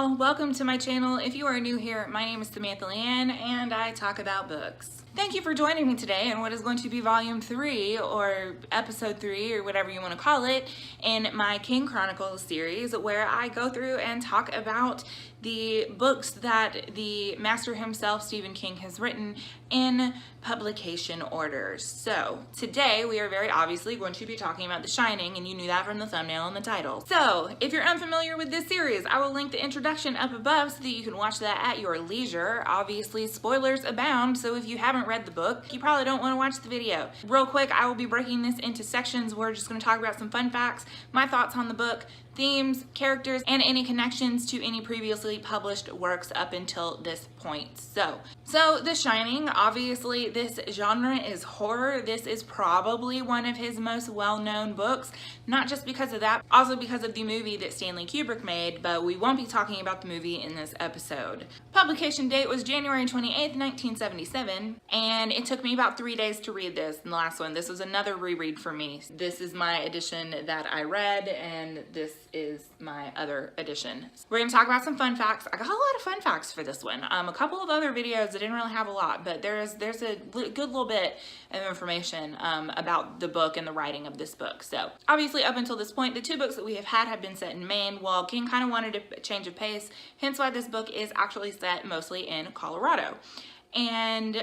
y'all, welcome to my channel. If you are new here, my name is Samantha Leighanne and I talk about books. Thank you for joining me today in what is going to be volume 3 or episode 3 or whatever you want to call it in my King Chronicles series, where I go through and talk about the books that the master himself, Stephen King, has written in publication order. So today we are very obviously going to be talking about The Shining, and you knew that from the thumbnail and the title. So if you're unfamiliar with this series, I will link the introduction up above so that you can watch that at your leisure. Obviously spoilers abound, so if you haven't read the book, you probably don't want to watch the video. Real quick, I will be breaking this into sections. We're just going to talk about some fun facts, my thoughts on the book, themes, characters, and any connections to any previously published works up until this point. So The Shining, obviously this genre is horror. This is probably one of his most well-known books, not just because of that, also because of the movie that Stanley Kubrick made, but we won't be talking about the movie in this episode. Publication date was January 28th, 1977, and it took me about 3 days to read this in the last one. This was another reread for me. This is my edition that I read, and this is my other edition. We're going to talk about some fun facts. I got a lot of fun facts for this one. A couple of other videos that didn't really have a lot, but there's a good little bit of information about the book and the writing of this book. So obviously up until this point, the two books that we have been set in Maine, while King kind of wanted a change of pace, hence why this book is actually set mostly in Colorado. And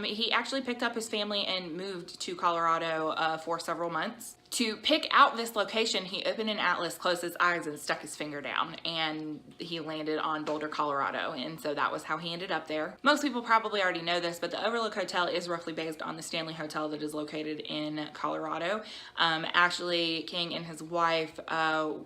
he actually picked up his family and moved to Colorado for several months. To pick out this location, he opened an atlas, closed his eyes, and stuck his finger down, and he landed on Boulder, Colorado, and so that was how he ended up there. Most people probably already know this, but the Overlook Hotel is roughly based on the Stanley Hotel that is located in Colorado. Actually, King and his wife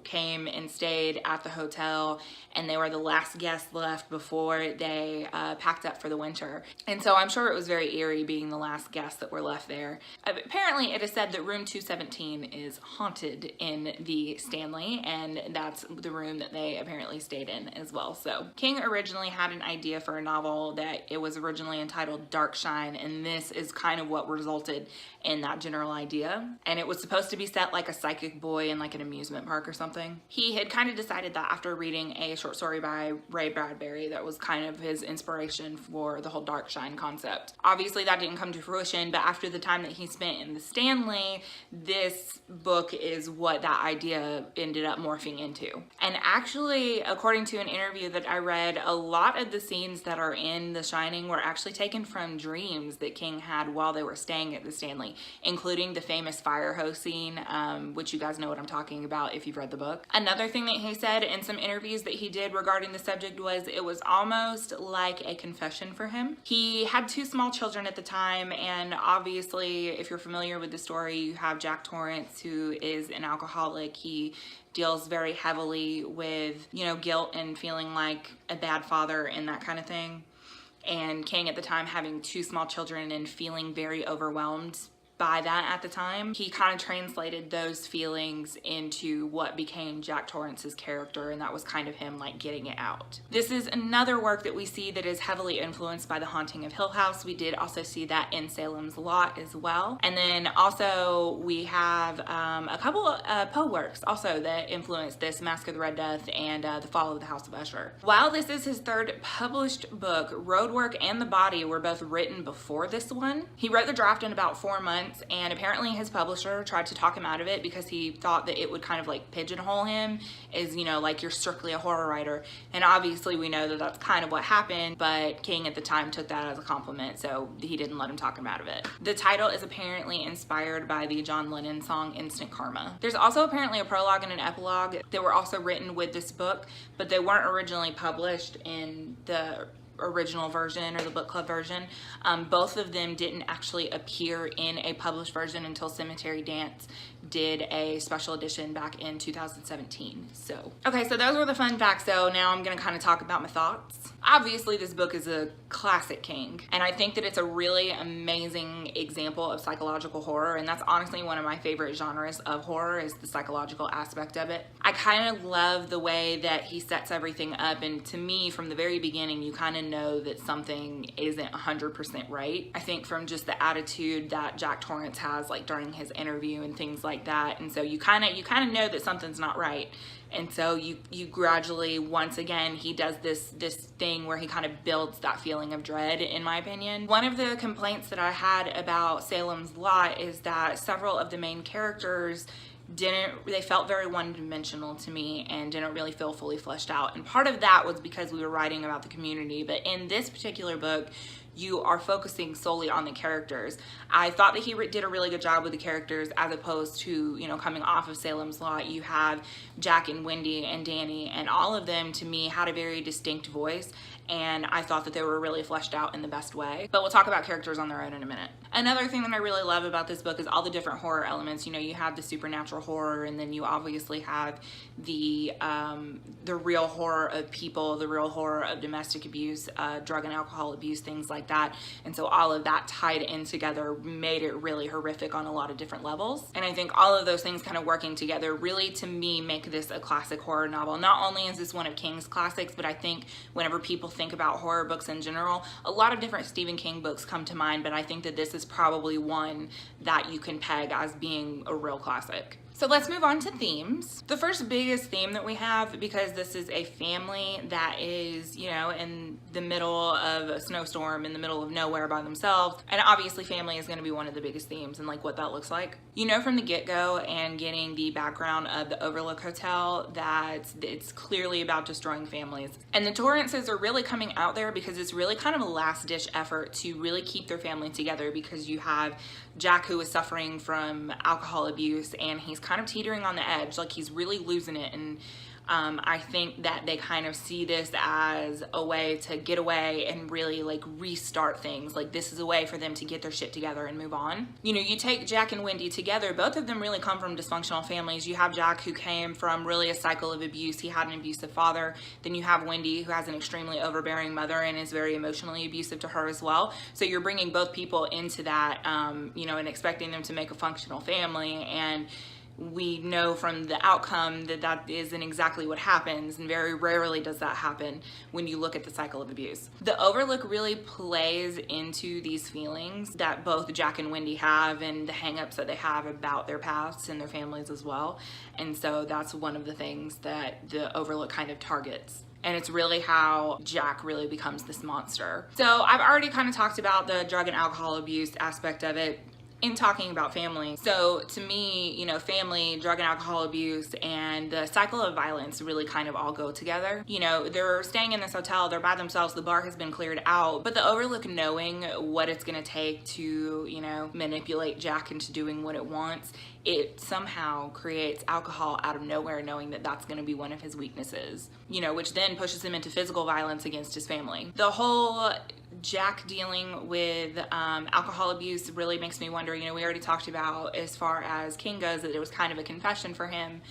came and stayed at the hotel, and they were the last guests left before they packed up for the winter. And so I'm sure it was very eerie being the last guests that were left there. Apparently, it is said that room 217 is haunted in the Stanley, and that's the room that they apparently stayed in as well. So King originally had an idea for a novel that it was originally entitled Dark Shine, and this is kind of what resulted in that general idea. And it was supposed to be set like a psychic boy in like an amusement park or something. He had kind of decided that after reading a short story by Ray Bradbury that was kind of his inspiration for the whole Dark Shine concept. Obviously that didn't come to fruition, but after the time that he spent in the Stanley, this book is what that idea ended up morphing into. And actually, according to an interview that I read, a lot of the scenes that are in The Shining were actually taken from dreams that King had while they were staying at the Stanley, including the famous fire hose scene, which you guys know what I'm talking about if you've read the book. Another thing that he said in some interviews that he did regarding the subject was it was almost like a confession for him. He had 2 small children at the time, and obviously if you're familiar with the story, you have Jack Torrance, who is an alcoholic. He deals very heavily with, you know, guilt and feeling like a bad father and that kind of thing. And King at the time having 2 small children and feeling very overwhelmed by that at the time, he kind of translated those feelings into what became Jack Torrance's character, and that was kind of him like getting it out. This is another work that we see that is heavily influenced by The Haunting of Hill House. We did also see that in Salem's Lot as well. And then also we have a couple of Poe works also that influenced this, Mask of the Red Death and The Fall of the House of Usher. While this is his 3rd published book, Roadwork and The Body were both written before this one. He wrote the draft in about 4 months, and apparently his publisher tried to talk him out of it because he thought that it would kind of like pigeonhole him as, you know, like you're strictly a horror writer. And obviously we know that that's kind of what happened, but King at the time took that as a compliment, so he didn't let him talk him out of it. The title is apparently inspired by the John Lennon song Instant Karma. There's also apparently a prologue and an epilogue that were also written with this book, but they weren't originally published in the original version or the book club version. Both of them didn't actually appear in a published version until Cemetery Dance did a special edition back in 2017. So, okay, so those were the fun facts. So now I'm gonna kind of talk about my thoughts. Obviously this book is a classic King, and I think that it's a really amazing example of psychological horror, and that's honestly one of my favorite genres of horror, is the psychological aspect of it. I kind of love the way that he sets everything up, and to me from the very beginning you kind of know that something isn't 100% right. I think from just the attitude that Jack Torrance has like during his interview and things like like that. And so you kind of know that something's not right. And so you gradually, once again, he does this thing where he kind of builds that feeling of dread, in my opinion. One of the complaints that I had about Salem's Lot is that several of the main characters they felt very one-dimensional to me and didn't really feel fully fleshed out. And part of that was because we were writing about the community. But in this particular book, you are focusing solely on the characters. I thought that he did a really good job with the characters, as opposed to, you know, coming off of Salem's Lot, you have Jack and Wendy and Danny, and all of them to me had a very distinct voice, and I thought that they were really fleshed out in the best way. But we'll talk about characters on their own in a minute. Another thing that I really love about this book is all the different horror elements. You know, you have the supernatural horror, and then you obviously have the real horror of people, the real horror of domestic abuse, drug and alcohol abuse, things like that. And so all of that tied in together made it really horrific on a lot of different levels. And I think all of those things kind of working together really, to me, make this a classic horror novel. Not only is this one of King's classics, but I think whenever people think about horror books in general, a lot of different Stephen King books come to mind, but I think that this is probably one that you can peg as being a real classic. So let's move on to themes. The first biggest theme that we have, because this is a family that is, you know, in the middle of a snowstorm, in the middle of nowhere by themselves, and obviously family is going to be one of the biggest themes and like what that looks like. You know from the get-go and getting the background of the Overlook Hotel that it's clearly about destroying families. And the Torrances are really coming out there because it's really kind of a last-ditch effort to really keep their family together, because you have Jack, who is suffering from alcohol abuse, and he's kind of teetering on the edge, like he's really losing it. And I think that they kind of see this as a way to get away and really like restart things. Like this is a way for them to get their shit together and move on. You know, you take Jack and Wendy together, both of them really come from dysfunctional families. You have Jack, who came from really a cycle of abuse. He had an abusive father. Then you have Wendy, who has an extremely overbearing mother and is very emotionally abusive to her as well. So you're bringing both people into that, you know, and expecting them to make a functional family. And we know from the outcome that that isn't exactly what happens, and very rarely does that happen when you look at the cycle of abuse. The Overlook really plays into these feelings that both Jack and Wendy have, and the hang-ups that they have about their pasts and their families as well. And so that's one of the things that the Overlook kind of targets. And it's really how Jack really becomes this monster. So I've already kind of talked about the drug and alcohol abuse aspect of it in talking about family. So to me, you know, family, drug and alcohol abuse, and the cycle of violence really kind of all go together. You know, they're staying in this hotel, they're by themselves, the bar has been cleared out, but the Overlook, knowing what it's gonna take to, you know, manipulate Jack into doing what it wants, it somehow creates alcohol out of nowhere, knowing that that's going to be one of his weaknesses, you know, which then pushes him into physical violence against his family. The whole Jack dealing with alcohol abuse really makes me wonder, you know, we already talked about, as far as King goes, that it was kind of a confession for him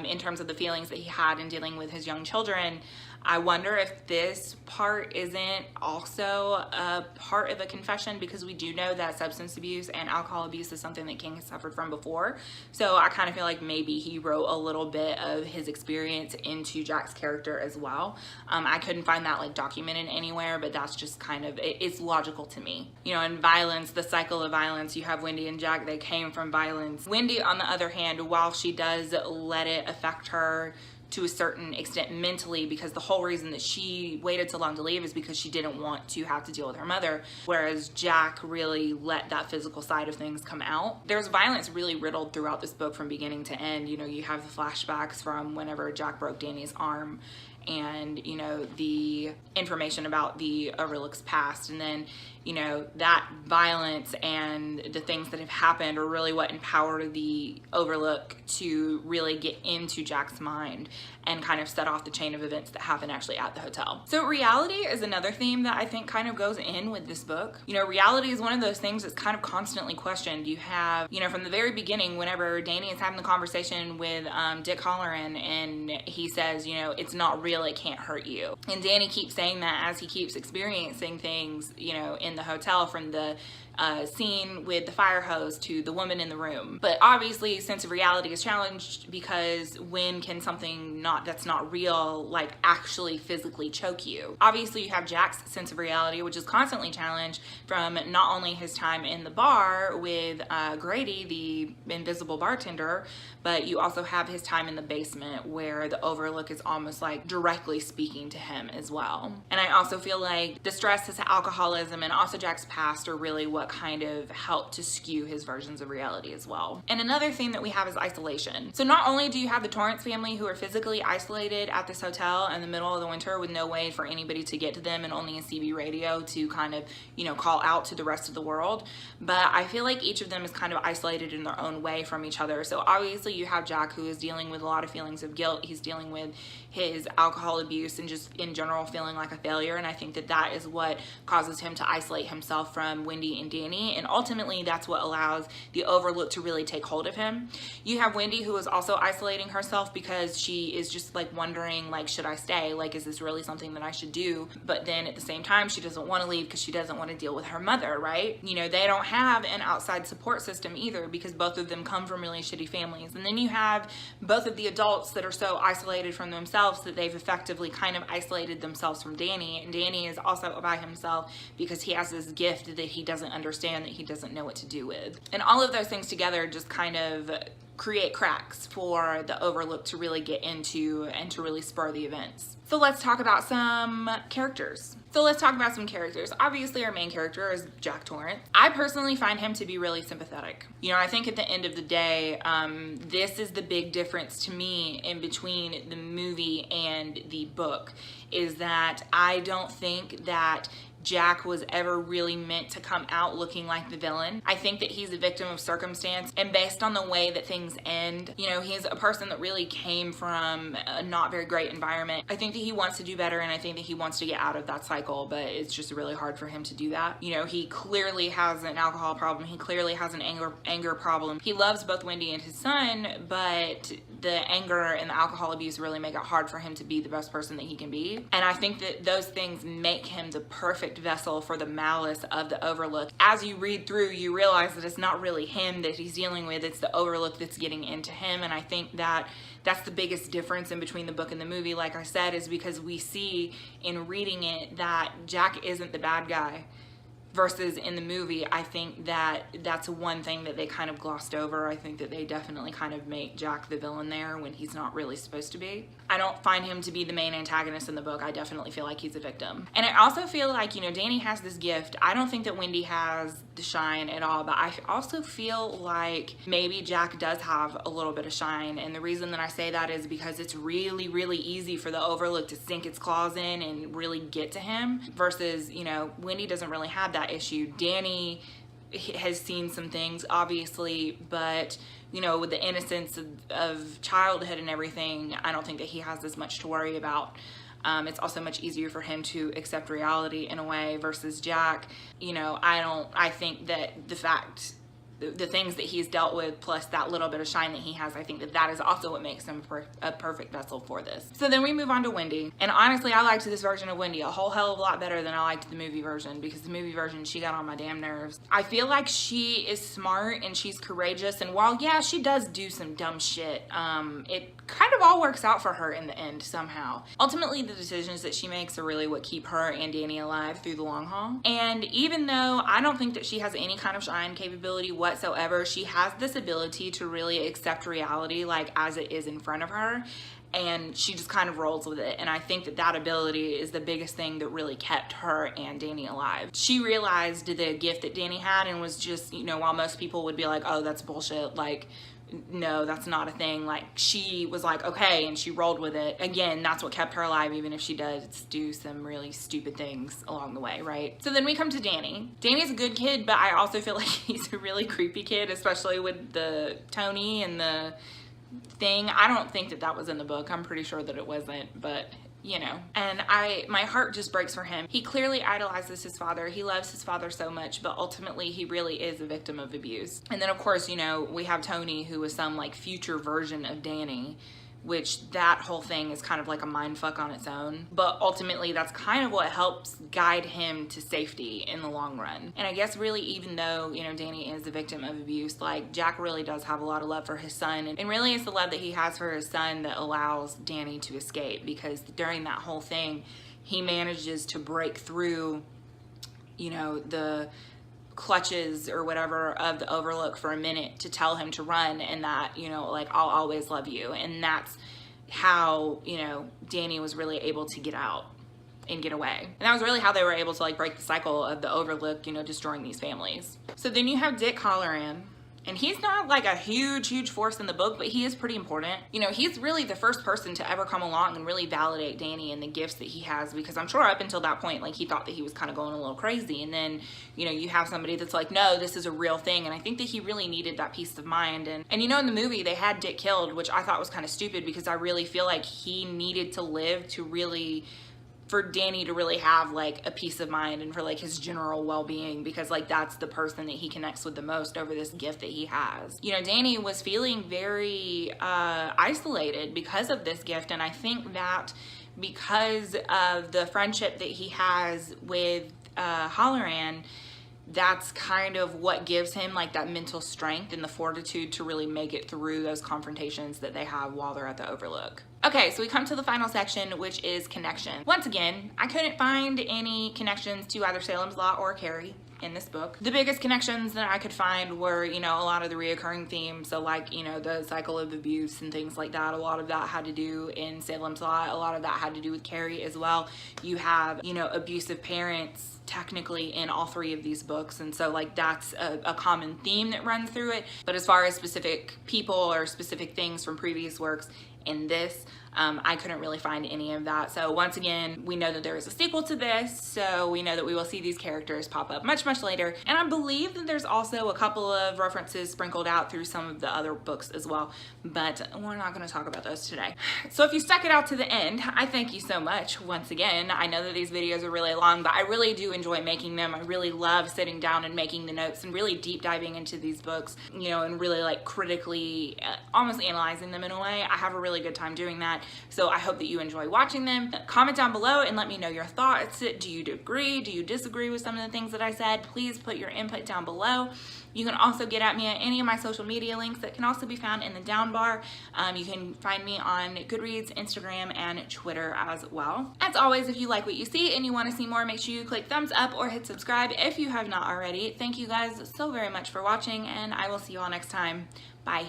in terms of the feelings that he had in dealing with his young children. I wonder if this part isn't also a part of a confession, because we do know that substance abuse and alcohol abuse is something that King has suffered from before. So I kind of feel like maybe he wrote a little bit of his experience into Jack's character as well. I couldn't find that like documented anywhere, but that's just kind of, it's logical to me. You know, in violence, the cycle of violence, you have Wendy and Jack, they came from violence. Wendy, on the other hand, while she does let it affect her to a certain extent mentally, because the whole reason that she waited so long to leave is because she didn't want to have to deal with her mother, whereas Jack really let that physical side of things come out. There's violence really riddled throughout this book from beginning to end. You know, you have the flashbacks from whenever Jack broke Danny's arm, and, you know, the information about the Overlook's past, and then, you know, that violence and the things that have happened are really what empowered the Overlook to really get into Jack's mind and kind of set off the chain of events that happen actually at the hotel. So reality is another theme that I think kind of goes in with this book. You know, reality is one of those things that's kind of constantly questioned. You have, you know, from the very beginning, whenever Danny is having the conversation with Dick Halloran, and he says, you know, it's not real, it can't hurt you. And Danny keeps saying that as he keeps experiencing things, you know, in the hotel, from the scene with the fire hose to the woman in the room. But obviously sense of reality is challenged, because when can something that's not real like actually physically choke you? Obviously you have Jack's sense of reality, which is constantly challenged from not only his time in the bar with Grady, the invisible bartender, but you also have his time in the basement where the Overlook is almost like directly speaking to him as well. And I also feel like the stress, his alcoholism, and also Jack's past are really what kind of helped to skew his versions of reality as well. And another thing that we have is isolation. So not only do you have the Torrance family who are physically isolated at this hotel in the middle of the winter with no way for anybody to get to them and only a CB radio to kind of, you know, call out to the rest of the world, but I feel like each of them is kind of isolated in their own way from each other. So obviously you have Jack, who is dealing with a lot of feelings of guilt. He's dealing with his alcohol abuse and just in general feeling like a failure, and I think that that is what causes him to isolate himself from Wendy and Danny, and ultimately that's what allows the Overlook to really take hold of him. You have Wendy, who is also isolating herself because she is just like wondering, like, should I stay? Like, is this really something that I should do? But then at the same time she doesn't want to leave because she doesn't want to deal with her mother, right? You know, they don't have an outside support system either, because both of them come from really shitty families. And then you have both of the adults that are so isolated from themselves that they've effectively kind of isolated themselves from Danny, and Danny is also by himself because he has this gift that he doesn't understand, that he doesn't know what to do with. And all of those things together just kind of create cracks for the Overlook to really get into and to really spur the events. So let's talk about some characters. Obviously our main character is Jack Torrance. I personally find him to be really sympathetic. You know, I think at the end of the day, this is the big difference to me in between the movie and the book, is that I don't think that Jack was ever really meant to come out looking like the villain. I think that he's a victim of circumstance, and based on the way that things end, you know, he's a person that really came from a not very great environment. I think that he wants to do better, and I think that he wants to get out of that cycle, but it's just really hard for him to do that. You know, he clearly has an alcohol problem. He clearly has an anger problem. He loves both Wendy and his son, but the anger and the alcohol abuse really make it hard for him to be the best person that he can be. And I think that those things make him the perfect vessel for the malice of the Overlook. As you read through, you realize that it's not really him that he's dealing with, it's the Overlook that's getting into him. And I think that that's the biggest difference in between the book and the movie, like I said, is because we see in reading it that Jack isn't the bad guy. Versus in the movie, I think that that's one thing that they kind of glossed over. I think that they definitely kind of make Jack the villain there when he's not really supposed to be. I don't find him to be the main antagonist in the book. I definitely feel like he's a victim. And I also feel like, you know, Danny has this gift. I don't think that Wendy has the shine at all, but I also feel like maybe Jack does have a little bit of shine. And the reason that I say that is because it's really, really easy for the Overlook to sink its claws in and really get to him, versus, you know, Wendy doesn't really have that issue. Danny has seen some things, obviously, but you know, with the innocence of childhood and everything, I don't think that he has as much to worry about. It's also much easier for him to accept reality in a way, versus Jack. You know, I think that the things that he's dealt with, plus that little bit of shine that he has, I think that that is also what makes him a perfect vessel for this. So then we move on to Wendy. And honestly, I liked this version of Wendy a whole hell of a lot better than I liked the movie version, because the movie version, she got on my damn nerves. I feel like she is smart and she's courageous, and while, yeah, she does do some dumb shit, it kind of all works out for her in the end somehow. Ultimately, the decisions that she makes are really what keep her and Danny alive through the long haul. And even though I don't think that she has any kind of shine capability whatsoever, she has this ability to really accept reality like as it is in front of her, and she just kind of rolls with it. And I think that that ability is the biggest thing that really kept her and Danny alive. She realized the gift that Danny had and was just, you know, while most people would be like, oh, that's bullshit, like, no, that's not a thing, like, she was like, okay, and she rolled with it. Again, that's what kept her alive, even if she does do some really stupid things along the way, right? So then we come to Danny. Danny's a good kid, but I also feel like he's a really creepy kid, especially with the Tony and the thing. I don't think that that was in the book. I'm pretty sure that it wasn't, but you know, and my heart just breaks for him. He clearly idolizes his father. He loves his father so much, but ultimately he really is a victim of abuse. And then of course, you know, we have Tony, who is some like future version of Danny, which that whole thing is kind of like a mind fuck on its own. But ultimately, that's kind of what helps guide him to safety in the long run. And I guess really, even though, you know, Danny is a victim of abuse, like Jack really does have a lot of love for his son. And really it's the love that he has for his son that allows Danny to escape, because during that whole thing, he manages to break through, you know, the clutches or whatever of the Overlook for a minute to tell him to run, and that, you know, like, I'll always love you. And that's how, you know, Danny was really able to get out and get away. And that was really how they were able to like break the cycle of the Overlook, you know, destroying these families. So then you have Dick Hallorann. And he's not like a huge force in the book, but he is pretty important. You know, he's really the first person to ever come along and really validate Danny and the gifts that he has, because I'm sure up until that point, like, he thought that he was kind of going a little crazy. And then, you know, you have somebody that's like, no, this is a real thing. And I think that he really needed that peace of mind. And you know, in the movie, they had Dick killed, which I thought was kind of stupid, because I really feel like he needed to live to really, for Danny to really have like a peace of mind and for like his general well-being, because like that's the person that he connects with the most over this gift that he has. You know, Danny was feeling very isolated because of this gift, and I think that because of the friendship that he has with Hallorann, that's kind of what gives him like that mental strength and the fortitude to really make it through those confrontations that they have while they're at the Overlook. Okay, so we come to the final section, which is connection. Once again, I couldn't find any connections to either Salem's Lot or Carrie in this book. The biggest connections that I could find were, you know, a lot of the reoccurring themes. So like, you know, the cycle of abuse and things like that. A lot of that had to do in Salem's Lot. A lot of that had to do with Carrie as well. You have, you know, abusive parents technically in all three of these books, and so like that's a common theme that runs through it. But as far as specific people or specific things from previous works in this, I couldn't really find any of that. So once again, we know that there is a sequel to this, so we know that we will see these characters pop up much later. And I believe that there's also a couple of references sprinkled out through some of the other books as well, but we're not going to talk about those today. So if you stuck it out to the end, I thank you so much once again. I know that these videos are really long, but I really do enjoy making them. I really love sitting down and making the notes and really deep diving into these books, you know, and really like critically almost analyzing them in a way. I have a really good time doing that. So I hope that you enjoy watching them. Comment down below and let me know your thoughts. Do you agree? Do you disagree with some of the things that I said? Please put your input down below. You can also get at me at any of my social media links that can also be found in the down bar. You can find me on Goodreads, Instagram, and Twitter as well. As always, if you like what you see and you want to see more, make sure you click thumbs up or hit subscribe if you have not already. Thank you guys so very much for watching, and I will see you all next time. Bye.